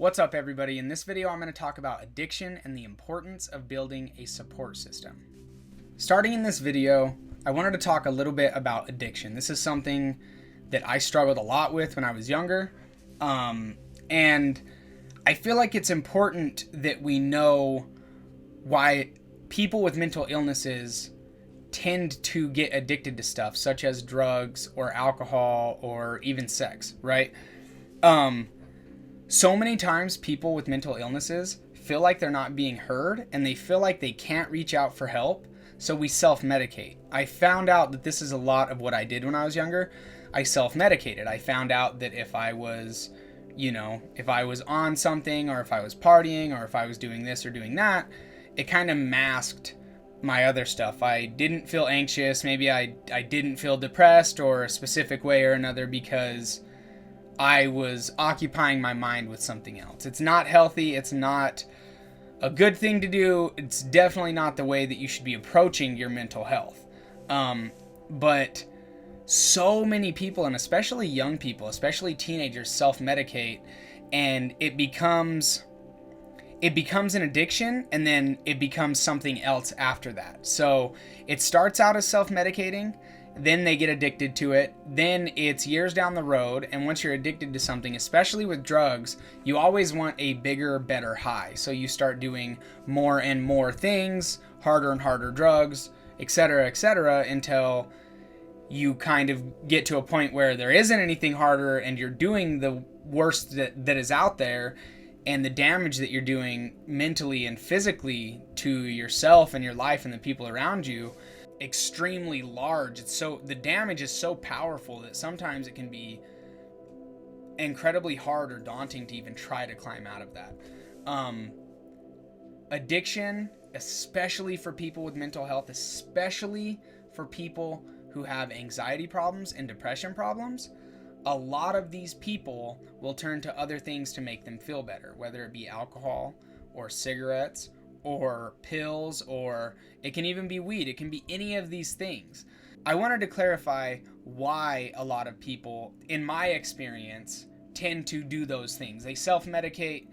What's up, everybody? In this video, I'm going to talk about addiction and the importance of building a support system. Starting in this video, I wanted to talk a little bit about addiction. This is something that I struggled a lot with when I was younger, and I feel like it's important that we know why people with mental illnesses tend to get addicted to stuff such as drugs or alcohol or even sex, right? So many times people with mental illnesses feel like they're not being heard and they feel like they can't reach out for help, so we self-medicate. I found out that this is a lot of what I did when I was younger. I self-medicated. I found out that if I was on something, or if I was partying, or if I was doing this or doing that, it kind of masked my other stuff. I didn't feel anxious. Maybe I didn't feel depressed or a specific way or another because I was occupying my mind with something else. It's not healthy. It's not a good thing to do. It's definitely not the way that you should be approaching your mental health. But so many people, and especially young people, especially teenagers, self-medicate, and it becomes an addiction, and then it becomes something else after that. So it starts out as self-medicating, then they get addicted to it, then it's years down the road, and once you're addicted to something, especially with drugs, you always want a bigger, better high. So you start doing more and more things, harder and harder drugs, etc., until you kind of get to a point where there isn't anything harder and you're doing the worst that is out there, and the damage that you're doing mentally and physically to yourself and your life and the people around you extremely large. The damage is so powerful that sometimes it can be incredibly hard or daunting to even try to climb out of that. Addiction, especially for people with mental health, especially for people who have anxiety problems and depression problems, a lot of these people will turn to other things to make them feel better, whether it be alcohol or cigarettes or pills, or it can even be weed. It can be any of these things. I wanted to clarify why a lot of people, in my experience, tend to do those things. They self-medicate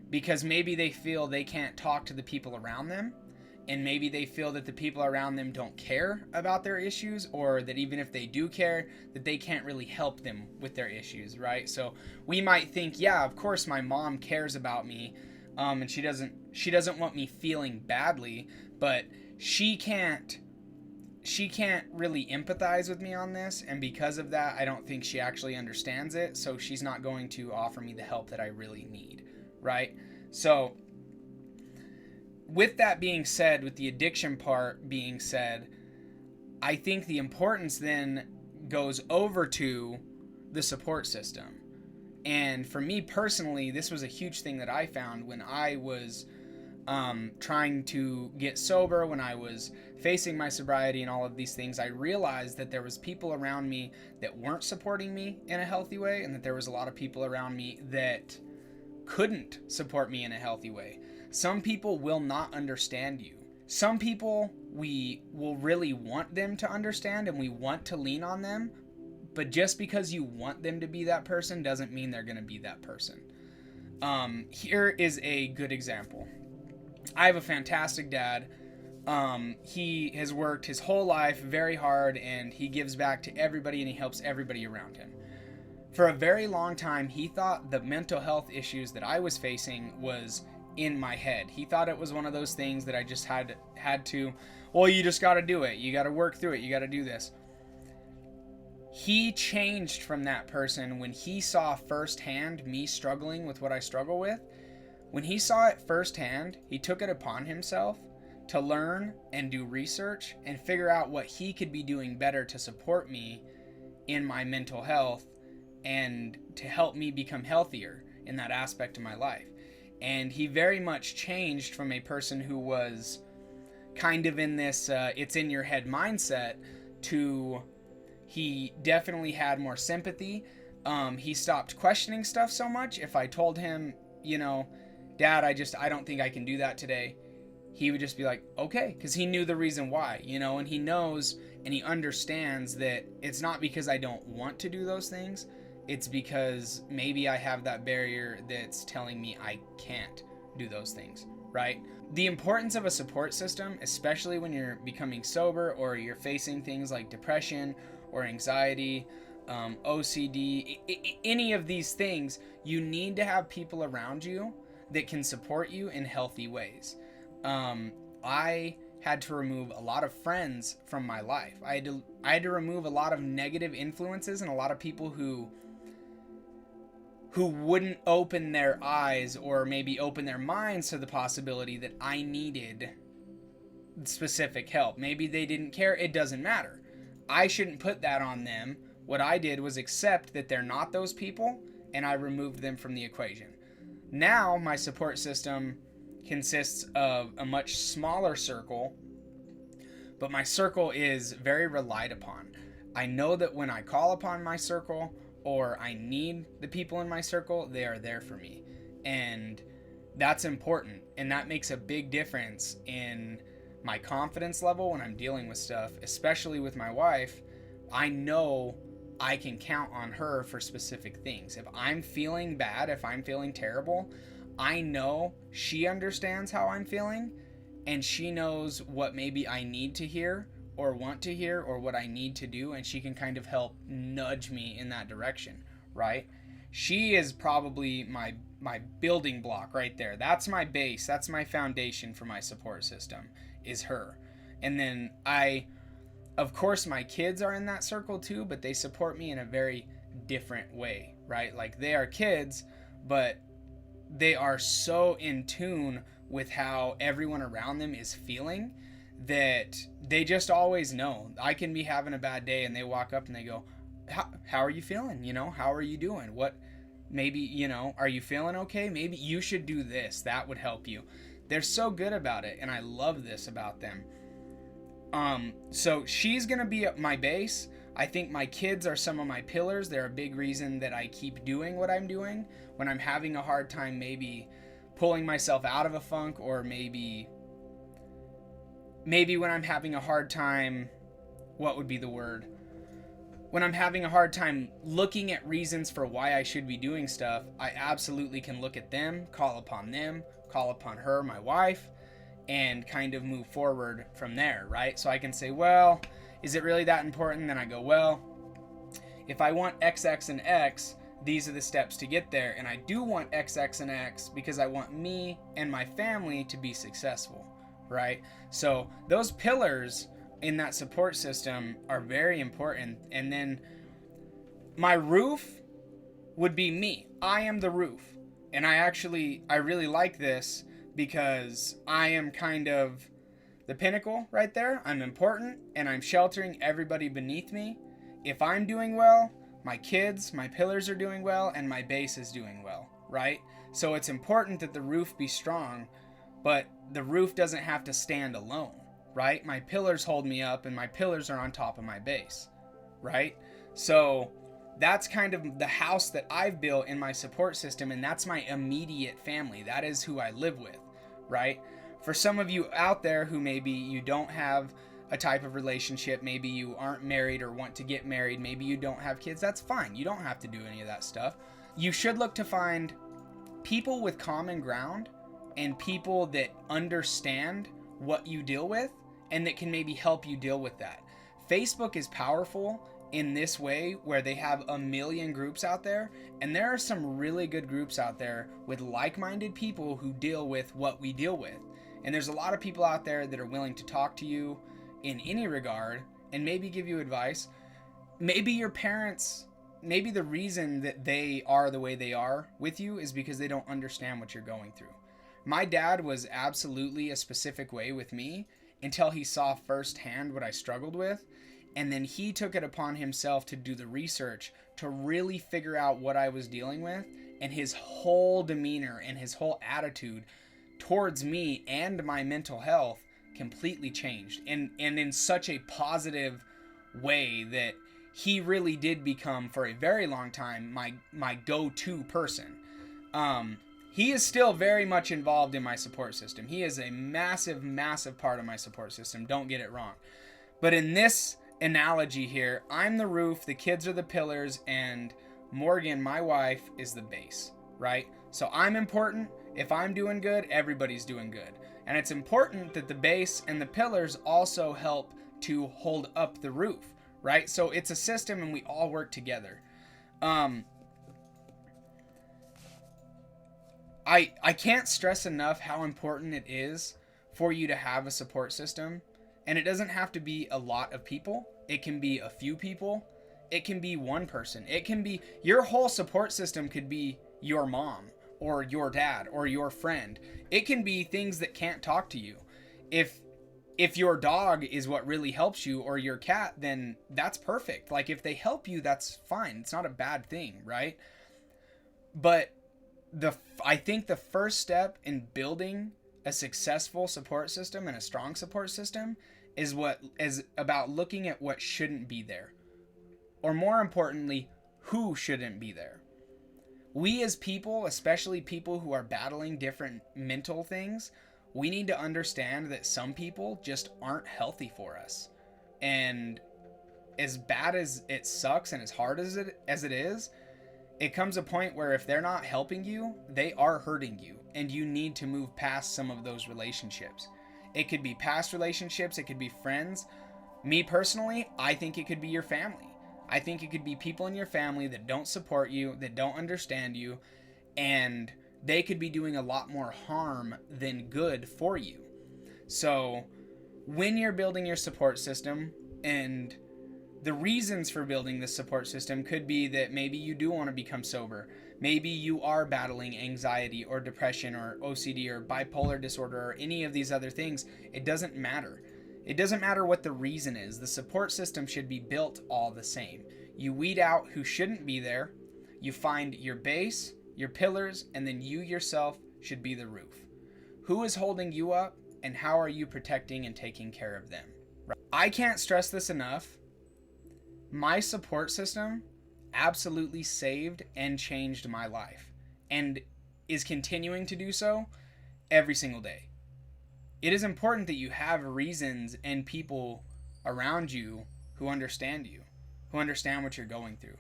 because maybe they feel they can't talk to the people around them, and maybe they feel that the people around them don't care about their issues, or that even if they do care, that they can't really help them with their issues, right? So we might think, yeah, of course my mom cares about me, and she doesn't want me feeling badly, but she can't really empathize with me on this, and because of that, I don't think she actually understands it, so she's not going to offer me the help that I really need, right? So with that being said, with the addiction part being said, I think the importance then goes over to the support system. And for me personally, this was a huge thing that I found when I was trying to get sober, when I was facing my sobriety and all of these things. I realized that there was people around me that weren't supporting me in a healthy way, and that there was a lot of people around me that couldn't support me in a healthy way. Some people will not understand you. Some people, we will really want them to understand and we want to lean on them, but just because you want them to be that person doesn't mean they're going to be that person. Here is a good example. I have a fantastic dad. He has worked his whole life very hard, and he gives back to everybody and he helps everybody around him. For a very long time, he thought the mental health issues that I was facing was in my head. He thought it was one of those things that I just had to, well, you just got to do it. You got to work through it. You got to do this. He changed from that person when he saw firsthand me struggling with what I struggle with. When he saw it firsthand, he took it upon himself to learn and do research and figure out what he could be doing better to support me in my mental health and to help me become healthier in that aspect of my life. And he very much changed from a person who was kind of in this it's in your head mindset to he definitely had more sympathy. He stopped questioning stuff so much. If I told him, Dad, I don't think I can do that today, he would just be like, okay, because he knew the reason why, and he knows and he understands that it's not because I don't want to do those things. It's because maybe I have that barrier that's telling me I can't do those things, right? The importance of a support system, especially when you're becoming sober or you're facing things like depression or anxiety, OCD, any of these things, you need to have people around you that can support you in healthy ways. I had to remove a lot of friends from my life. I had to remove a lot of negative influences and a lot of people who wouldn't open their eyes or maybe open their minds to the possibility that I needed specific help. Maybe they didn't care. It doesn't matter. I shouldn't put that on them. What I did was accept that they're not those people, and I removed them from the equation. Now my support system consists of a much smaller circle, but my circle is very relied upon. I know that when I call upon my circle, or I need the people in my circle, they are there for me. And that's important. And that makes a big difference in my confidence level when I'm dealing with stuff, especially with my wife. I know I can count on her for specific things. If I'm feeling bad, if I'm feeling terrible, I know she understands how I'm feeling, and she knows what maybe I need to hear or want to hear or what I need to do, and she can kind of help nudge me in that direction, right? She is probably my building block right there. That's my base. That's my foundation for my support system, is her. And then of course my kids are in that circle too, but they support me in a very different way, right? Like, they are kids, but they are so in tune with how everyone around them is feeling that they just always know. I can be having a bad day and they walk up and they go, how are you feeling? How are you doing? What, maybe, are you feeling okay? Maybe you should do this. That would help you. They're so good about it, and I love this about them. So she's going to be my base. I think my kids are some of my pillars. They're a big reason that I keep doing what I'm doing when I'm having a hard time maybe pulling myself out of a funk, or maybe when I'm having a hard time, what would be the word? When I'm having a hard time looking at reasons for why I should be doing stuff, I absolutely can look at them, call upon her, my wife, and kind of move forward from there, right? So I can say, well, is it really that important? Then I go, well, if I want X, X, and X, these are the steps to get there. And I do want X, X, and X because I want me and my family to be successful, right? So those pillars in that support system are very important. And then my roof would be me. I am the roof. And I really like this because I am kind of the pinnacle right there. I'm important, and I'm sheltering everybody beneath me. If I'm doing well, my kids, my pillars are doing well, and my base is doing well, right? So it's important that the roof be strong, but the roof doesn't have to stand alone, right? My pillars hold me up, and my pillars are on top of my base, right? So that's kind of the house that I've built in my support system, and that's my immediate family. That is who I live with, right? For some of you out there who maybe you don't have a type of relationship, maybe you aren't married or want to get married, maybe you don't have kids, that's fine. You don't have to do any of that stuff. You should look to find people with common ground and people that understand what you deal with and that can maybe help you deal with that. Facebook is powerful in this way where they have a million groups out there, and there are some really good groups out there with like-minded people who deal with what we deal with. And there's a lot of people out there that are willing to talk to you in any regard and maybe give you advice. Maybe your parents, maybe the reason that they are the way they are with you is because they don't understand what you're going through. My dad was absolutely a specific way with me until he saw firsthand what I struggled with. And then he took it upon himself to do the research to really figure out what I was dealing with. And his whole demeanor and his whole attitude towards me and my mental health completely changed. And in such a positive way that he really did become, for a very long time, my go-to person. He is still very much involved in my support system. He is a massive, massive part of my support system. Don't get it wrong. But in this analogy here, I'm the roof, the kids are the pillars, and Morgan, my wife, is the base, right? So I'm important. If I'm doing good, everybody's doing good. And it's important that the base and the pillars also help to hold up the roof, right? So it's a system and we all work together. I can't stress enough how important it is for you to have a support system. And it doesn't have to be a lot of people. It can be a few people. It can be one person. It can be your whole support system could be your mom or your dad or your friend. It can be things that can't talk to you. If your dog is what really helps you, or your cat, then that's perfect. Like, if they help you, that's fine. It's not a bad thing, right? But I think the first step in building a successful support system and a strong support system is about looking at what shouldn't be there. Or more importantly, who shouldn't be there. We as people, especially people who are battling different mental things, we need to understand that some people just aren't healthy for us. And as bad as it sucks and as hard as it is, it comes a point where if they're not helping you, they are hurting you, and you need to move past some of those relationships. It could be past relationships, it could be friends. Me personally, I think it could be your family. I think it could be people in your family that don't support you, that don't understand you, and they could be doing a lot more harm than good for you. So when you're building your support system, and the reasons for building this support system could be that maybe you do want to become sober. Maybe you are battling anxiety or depression or OCD or bipolar disorder or any of these other things. It doesn't matter. It doesn't matter what the reason is. The support system should be built all the same. You weed out who shouldn't be there. You find your base, your pillars, and then you yourself should be the roof. Who is holding you up, and how are you protecting and taking care of them? I can't stress this enough. My support system absolutely saved and changed my life, and is continuing to do so every single day. It is important that you have reasons and people around you who understand what you're going through.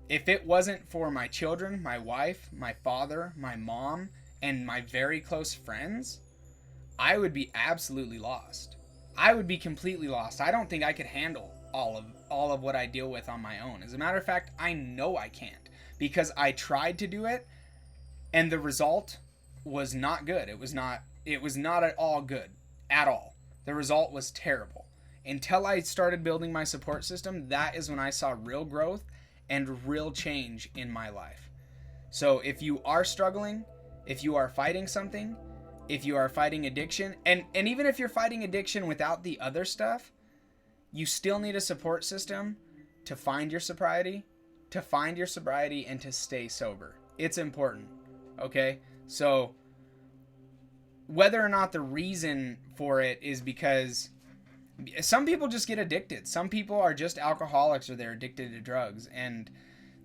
If it wasn't for my children, my wife, my father, my mom, and my very close friends, I would be absolutely lost. I would be completely lost. I don't think I could handle all of what I deal with on my own. As a matter of fact, I know I can't, because I tried to do it and the result was not good. It was not at all good at all. The result was terrible. Until I started building my support system, that is when I saw real growth and real change in my life. So if you are struggling, if you are fighting something, if you are fighting addiction, and even if you're fighting addiction without the other stuff, you still need a support system to find your sobriety, and to stay sober. It's important, okay? So whether or not the reason for it is because some people just get addicted. Some people are just alcoholics, or they're addicted to drugs, and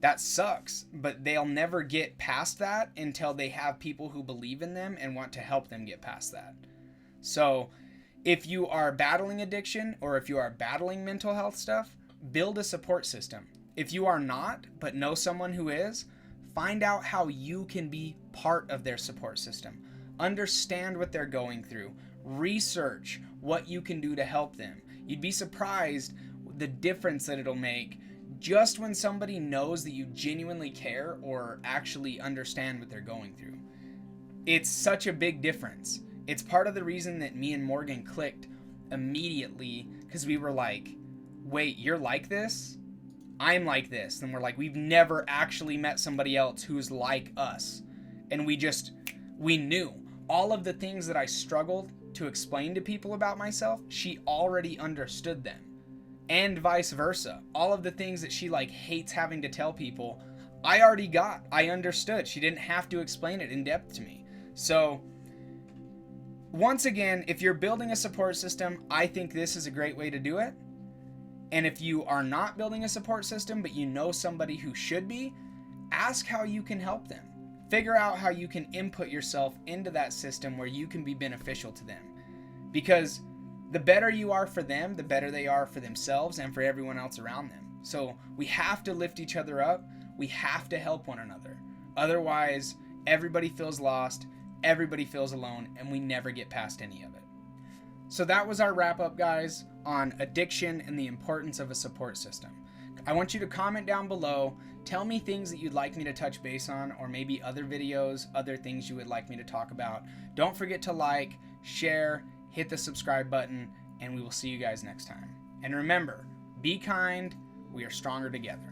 that sucks, but they'll never get past that until they have people who believe in them and want to help them get past that. So if you are battling addiction, or if you are battling mental health stuff, build a support system. If you are not, but know someone who is, find out how you can be part of their support system. Understand what they're going through. Research what you can do to help them. You'd be surprised the difference that it'll make just when somebody knows that you genuinely care or actually understand what they're going through. It's such a big difference. It's part of the reason that me and Morgan clicked immediately, because we were like, wait, you're like this? I'm like this. And we're like, we've never actually met somebody else who's like us. And we knew all of the things that I struggled to explain to people about myself, she already understood them. And vice versa. All of the things that she hates having to tell people, I understood. She didn't have to explain it in depth to me. So once again, if you're building a support system, I think this is a great way to do it. And if you are not building a support system, but you know somebody who should be, ask how you can help them. Figure out how you can input yourself into that system where you can be beneficial to them. Because the better you are for them, the better they are for themselves and for everyone else around them. So we have to lift each other up. We have to help one another. Otherwise, everybody feels lost, everybody feels alone, and we never get past any of it. So that was our wrap up, guys, on addiction and the importance of a support system. I want you to comment down below. Tell me things that you'd like me to touch base on, or maybe other videos, other things you would like me to talk about. Don't forget to like, share, hit the subscribe button, and we will see you guys next time. And remember, be kind. We are stronger together.